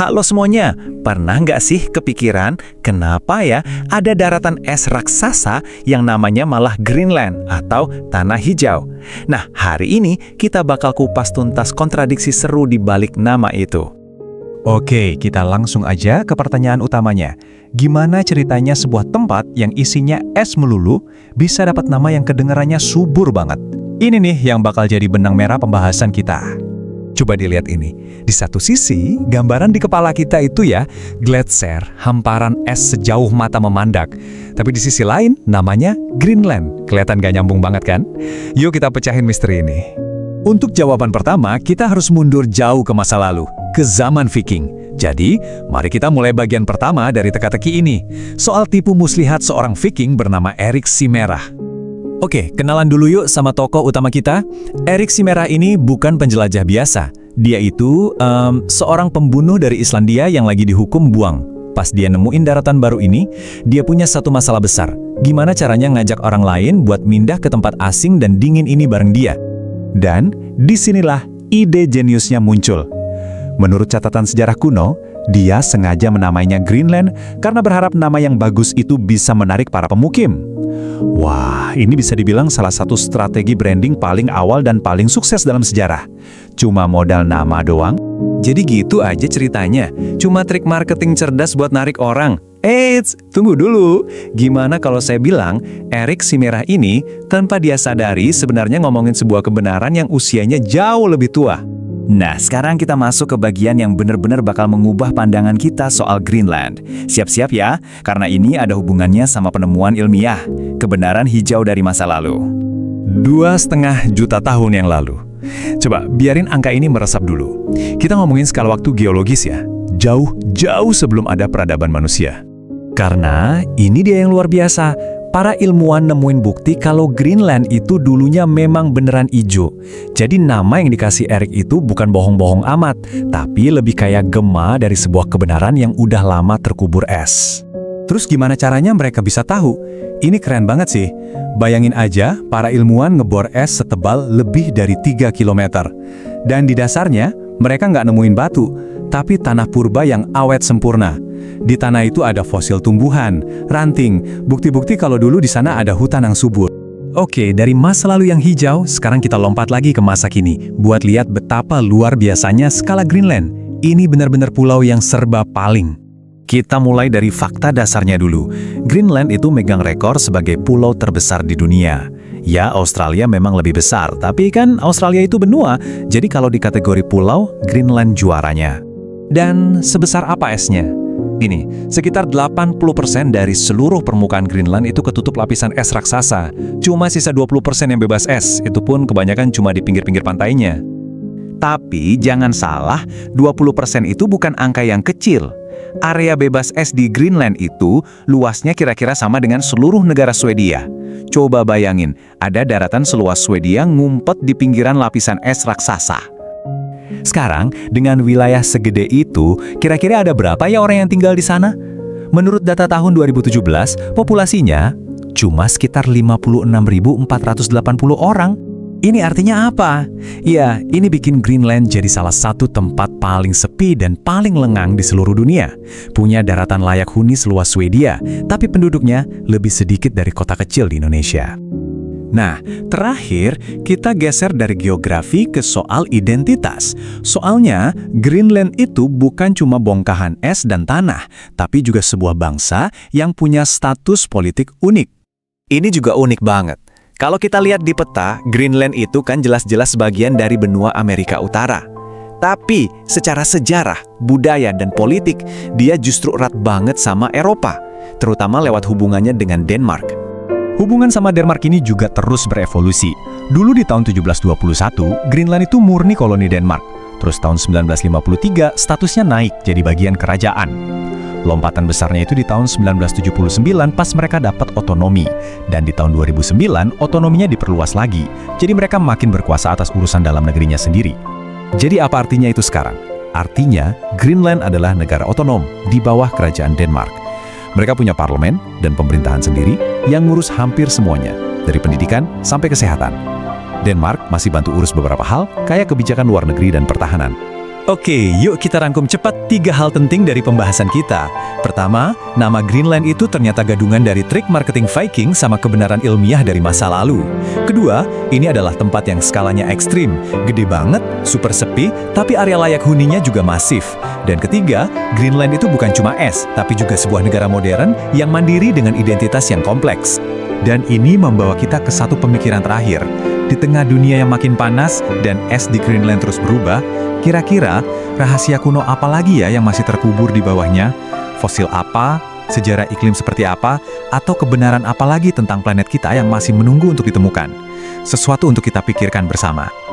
Halo semuanya, pernah nggak sih kepikiran kenapa ya ada daratan es raksasa yang namanya malah Greenland atau Tanah Hijau? Nah, hari ini kita bakal kupas tuntas kontradiksi seru di balik nama itu. Oke, kita langsung aja ke pertanyaan utamanya. Gimana ceritanya sebuah tempat yang isinya es melulu bisa dapat nama yang kedengarannya subur banget? Ini nih yang bakal jadi benang merah pembahasan kita. Coba dilihat ini. Di satu sisi, gambaran di kepala kita itu ya, gletser, hamparan es sejauh mata memandang. Tapi di sisi lain, namanya Greenland. Kelihatan gak nyambung banget kan? Yuk kita pecahin misteri ini. Untuk jawaban pertama, kita harus mundur jauh ke masa lalu, ke zaman Viking. Jadi, mari kita mulai bagian pertama dari teka-teki ini. Soal tipu muslihat seorang Viking bernama Erik Simerah. Oke, kenalan dulu yuk sama tokoh utama kita. Erik Simerah ini bukan penjelajah biasa. Dia itu seorang pembunuh dari Islandia yang lagi dihukum buang. Pas dia nemuin daratan baru ini, dia punya satu masalah besar. Gimana caranya ngajak orang lain buat mindah ke tempat asing dan dingin ini bareng dia? Dan disinilah ide jeniusnya muncul. Menurut catatan sejarah kuno, dia sengaja menamainya Greenland karena berharap nama yang bagus itu bisa menarik para pemukim. Wah, ini bisa dibilang salah satu strategi branding paling awal dan paling sukses dalam sejarah. Cuma modal nama doang. Jadi gitu aja ceritanya, cuma trik marketing cerdas buat narik orang. Eits, tunggu dulu. Gimana kalau saya bilang, Erik Simerah ini tanpa dia sadari sebenarnya ngomongin sebuah kebenaran yang usianya jauh lebih tua. Nah, sekarang kita masuk ke bagian yang benar-benar bakal mengubah pandangan kita soal Greenland. Siap-siap ya, karena ini ada hubungannya sama penemuan ilmiah, kebenaran hijau dari masa lalu. 2,5 juta tahun yang lalu. Coba, biarin angka ini meresap dulu. Kita ngomongin skala waktu geologis ya, jauh sebelum ada peradaban manusia. Karena ini dia yang luar biasa. Para ilmuwan nemuin bukti kalau Greenland itu dulunya memang beneran ijo. Jadi nama yang dikasih Erik itu bukan bohong-bohong amat, tapi lebih kayak gema dari sebuah kebenaran yang udah lama terkubur es. Terus gimana caranya mereka bisa tahu? Ini keren banget sih. Bayangin aja, para ilmuwan ngebor es setebal lebih dari 3 km. Dan di dasarnya, mereka nggak nemuin batu, tapi tanah purba yang awet sempurna. Di tanah itu ada fosil tumbuhan, ranting, bukti-bukti kalau dulu di sana ada hutan yang subur. Oke, dari masa lalu yang hijau, sekarang kita lompat lagi ke masa kini, buat lihat betapa luar biasanya skala Greenland. Ini benar-benar pulau yang serba paling. Kita mulai dari fakta dasarnya dulu. Greenland itu megang rekor sebagai pulau terbesar di dunia. Ya, Australia memang lebih besar, tapi kan Australia itu benua, jadi kalau di kategori pulau, Greenland juaranya. Dan sebesar apa esnya? Ini, sekitar 80% dari seluruh permukaan Greenland itu ketutup lapisan es raksasa. Cuma sisa 20% yang bebas es, itu pun kebanyakan cuma di pinggir-pinggir pantainya. Tapi jangan salah, 20% itu bukan angka yang kecil. Area bebas es di Greenland itu luasnya kira-kira sama dengan seluruh negara Swedia. Coba bayangin, ada daratan seluas Swedia ngumpet di pinggiran lapisan es raksasa. Sekarang, dengan wilayah segede itu, kira-kira ada berapa ya orang yang tinggal di sana? Menurut data tahun 2017, populasinya cuma sekitar 56.480 orang. Ini artinya apa? Ya, ini bikin Greenland jadi salah satu tempat paling sepi dan paling lengang di seluruh dunia. Punya daratan layak huni seluas Swedia, tapi penduduknya lebih sedikit dari kota kecil di Indonesia. Nah, terakhir kita geser dari geografi ke soal identitas. Soalnya, Greenland itu bukan cuma bongkahan es dan tanah, tapi juga sebuah bangsa yang punya status politik unik. Ini juga unik banget. Kalau kita lihat di peta, Greenland itu kan jelas-jelas bagian dari benua Amerika Utara. Tapi, secara sejarah, budaya, dan politik, dia justru erat banget sama Eropa, terutama lewat hubungannya dengan Denmark. Hubungan sama Denmark ini juga terus berevolusi. Dulu di tahun 1721, Greenland itu murni koloni Denmark. Terus tahun 1953, statusnya naik jadi bagian kerajaan. Lompatan besarnya itu di tahun 1979 pas mereka dapat otonomi. Dan di tahun 2009, otonominya diperluas lagi. Jadi mereka makin berkuasa atas urusan dalam negerinya sendiri. Jadi apa artinya itu sekarang? Artinya, Greenland adalah negara otonom di bawah kerajaan Denmark. Mereka punya parlemen dan pemerintahan sendiri yang ngurus hampir semuanya, dari pendidikan sampai kesehatan. Denmark masih bantu urus beberapa hal, kayak kebijakan luar negeri dan pertahanan. Oke, yuk kita rangkum cepat 3 hal penting dari pembahasan kita. Pertama, nama Greenland itu ternyata gadungan dari trik marketing Viking sama kebenaran ilmiah dari masa lalu. Kedua, ini adalah tempat yang skalanya ekstrim, gede banget, super sepi, tapi area layak huninya juga masif. Dan ketiga, Greenland itu bukan cuma es, tapi juga sebuah negara modern yang mandiri dengan identitas yang kompleks. Dan ini membawa kita ke satu pemikiran terakhir. Di tengah dunia yang makin panas dan es di Greenland terus berubah, kira-kira rahasia kuno apa lagi ya yang masih terkubur di bawahnya? Fosil apa? Sejarah iklim seperti apa? Atau kebenaran apa lagi tentang planet kita yang masih menunggu untuk ditemukan? Sesuatu untuk kita pikirkan bersama.